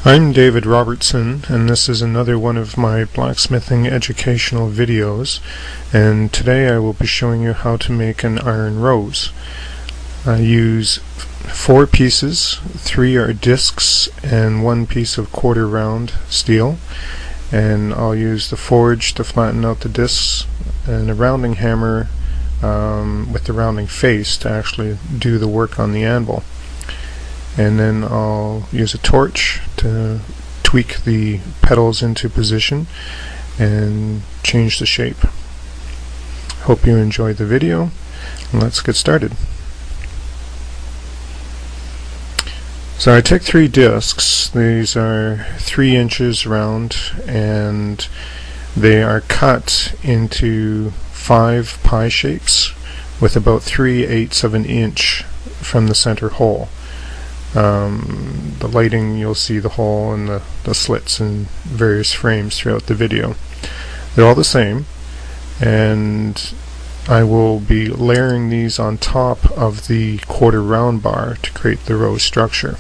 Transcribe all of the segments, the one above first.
I'm David Robertson, and this is another one of my blacksmithing educational videos, and today I will be showing you how to make an iron rose. I use 4 pieces, 3 are discs and 1 piece of quarter round steel, and I'll use the forge to flatten out the discs and a rounding hammer with the rounding face to actually do the work on the anvil. And then I'll use a torch to tweak the petals into position and change the shape. Hope you enjoyed the video. Let's get started. So I took 3 discs. These are 3 inches round and they are cut into 5 pie shapes with about 3/8 of an inch from the center hole. The lighting, you'll see the hole and the slits in various frames throughout the video. They're all the same, and I will be layering these on top of the quarter round bar to create the rose structure.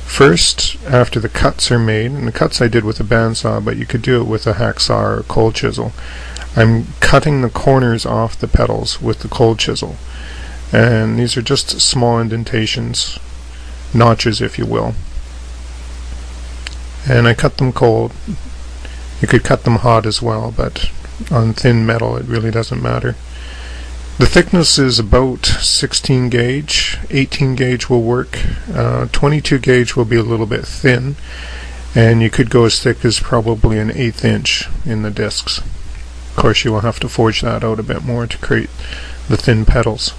First, after the cuts are made, and the cuts I did with a bandsaw, but you could do it with a hacksaw or a cold chisel, I'm cutting the corners off the petals with the cold chisel. And these are just small indentations, notches if you will. And I cut them cold. You could cut them hot as well, but on thin metal it really doesn't matter. The thickness is about 16 gauge, 18 gauge will work, 22 gauge will be a little bit thin, and you could go as thick as probably an 1/8 inch in the discs. Of course you will have to forge that out a bit more to create the thin petals.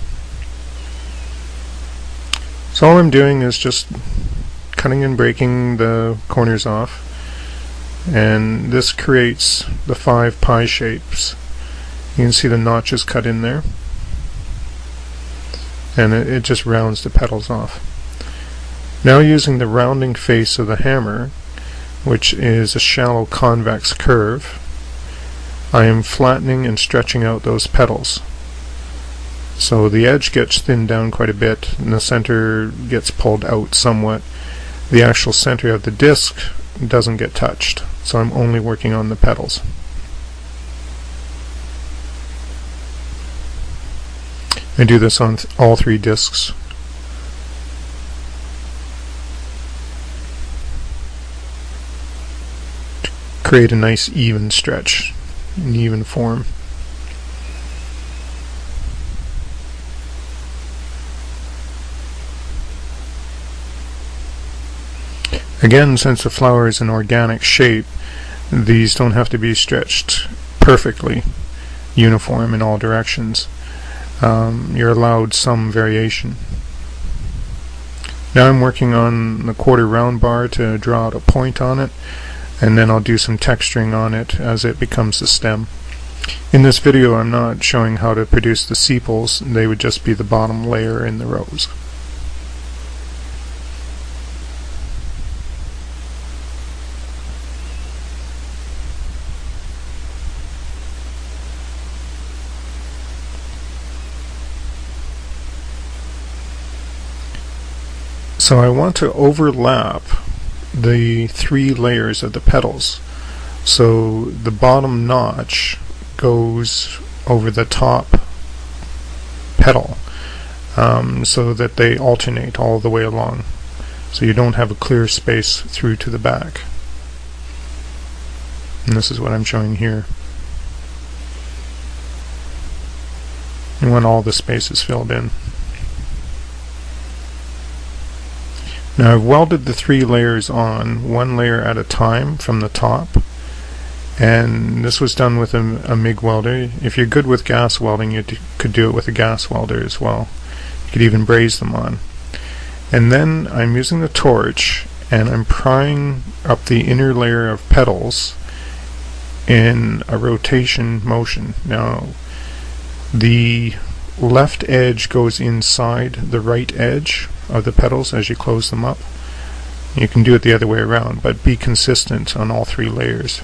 So all I'm doing is just cutting and breaking the corners off, and this creates the 5 pie shapes. You can see the notches cut in there, and it just rounds the petals off. Now using the rounding face of the hammer, which is a shallow convex curve, I am flattening and stretching out those petals. So the edge gets thinned down quite a bit and the center gets pulled out somewhat. The actual center of the disc doesn't get touched, so I'm only working on the petals. I do this on all 3 discs. To create a nice even stretch, an even form. Again, since the flower is an organic shape, these don't have to be stretched perfectly uniform in all directions. You're allowed some variation. Now I'm working on the quarter round bar to draw out a point on it, and then I'll do some texturing on it as it becomes the stem. In this video I'm not showing how to produce the sepals, they would just be the bottom layer in the rose. So I want to overlap the 3 layers of the petals. So the bottom notch goes over the top petal, so that they alternate all the way along. So you don't have a clear space through to the back. And this is what I'm showing here. And when all the space is filled in. Now I've welded the 3 layers on, 1 layer at a time from the top, and this was done with a MIG welder. If you're good with gas welding, you could do it with a gas welder as well. You could even braze them on. And then I'm using the torch and I'm prying up the inner layer of petals in a rotation motion. Now the left edge goes inside the right edge of the petals as you close them up. You can do it the other way around, but be consistent on all 3 layers.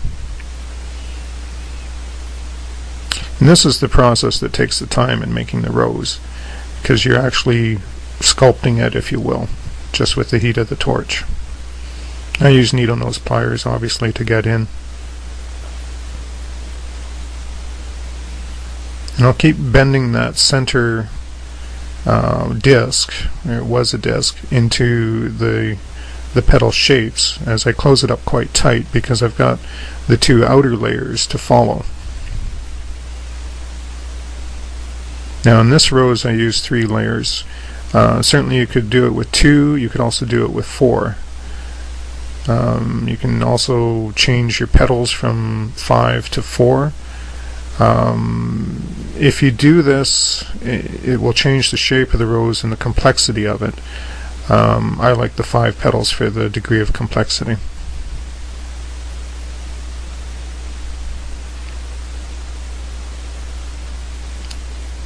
And this is the process that takes the time in making the rose, because you're actually sculpting it, if you will, just with the heat of the torch. I use needle nose pliers obviously to get in. And I'll keep bending that center disc, it was a disc, into the petal shapes as I close it up quite tight, because I've got the two outer layers to follow. Now in this rose I use 3 layers. Certainly you could do it with 2, you could also do it with 4. You can also change your petals from 5 to 4. If you do this, it will change the shape of the rose and the complexity of it. I like the 5 petals for the degree of complexity.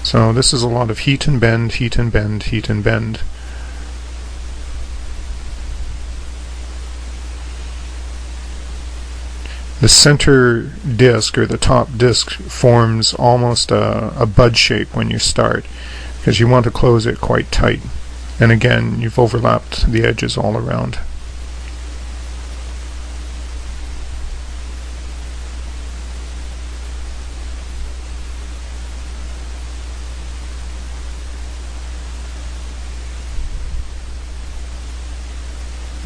So this is a lot of heat and bend, heat and bend, heat and bend. The center disc, or the top disc, forms almost a bud shape when you start, because you want to close it quite tight. And again, you've overlapped the edges all around.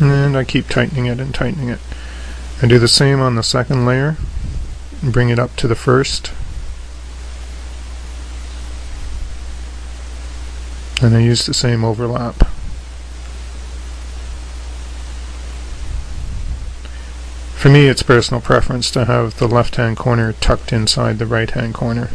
And I keep tightening it and tightening it. I do the same on the second layer, and bring it up to the first, and I use the same overlap. For me, it's personal preference to have the left-hand corner tucked inside the right-hand corner.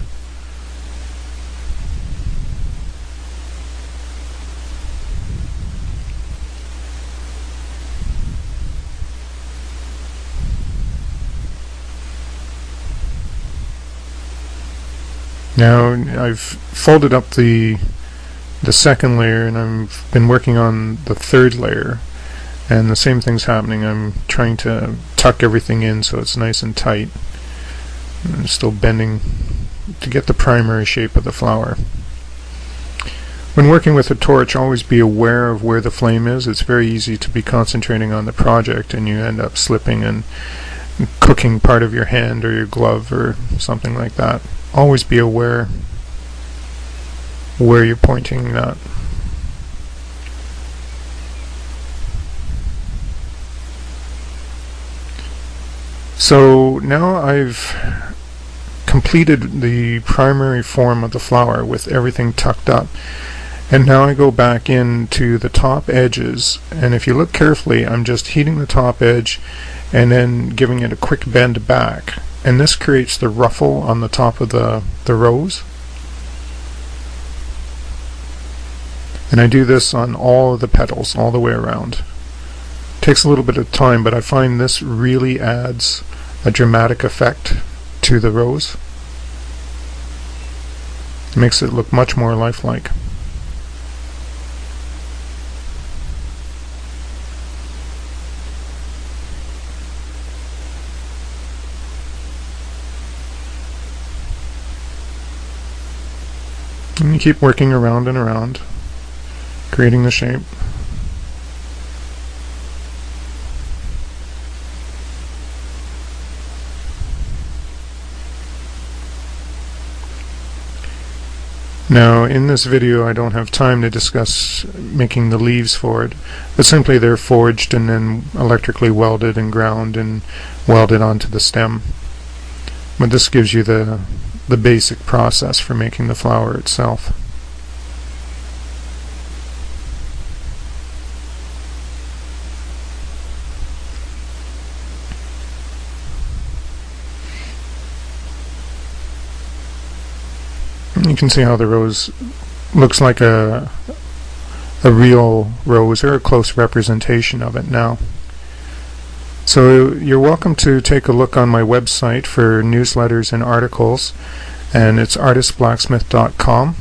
Now I've folded up the second layer, and I've been working on the third layer, and the same thing's happening. I'm trying to tuck everything in so it's nice and tight. I'm still bending to get the primary shape of the flower. When working with a torch, always be aware of where the flame is. It's very easy to be concentrating on the project and you end up slipping and cooking part of your hand or your glove or something like that. Always be aware where you're pointing that. So now I've completed the primary form of the flower with everything tucked up, and now I go back into the top edges, and if you look carefully, I'm just heating the top edge and then giving it a quick bend back, and this creates the ruffle on the top of the rose. And I do this on all of the petals all the way around. It takes a little bit of time, but I find this really adds a dramatic effect to the rose. It makes it look much more lifelike. And you keep working around and around, creating the shape. Now in this video I don't have time to discuss making the leaves for it, but simply they're forged and then electrically welded and ground and welded onto the stem. But this gives you the basic process for making the flower itself. You can see how the rose looks like a real rose, or a close representation of it now. So you're welcome to take a look on my website for newsletters and articles, and it's artistblacksmith.com.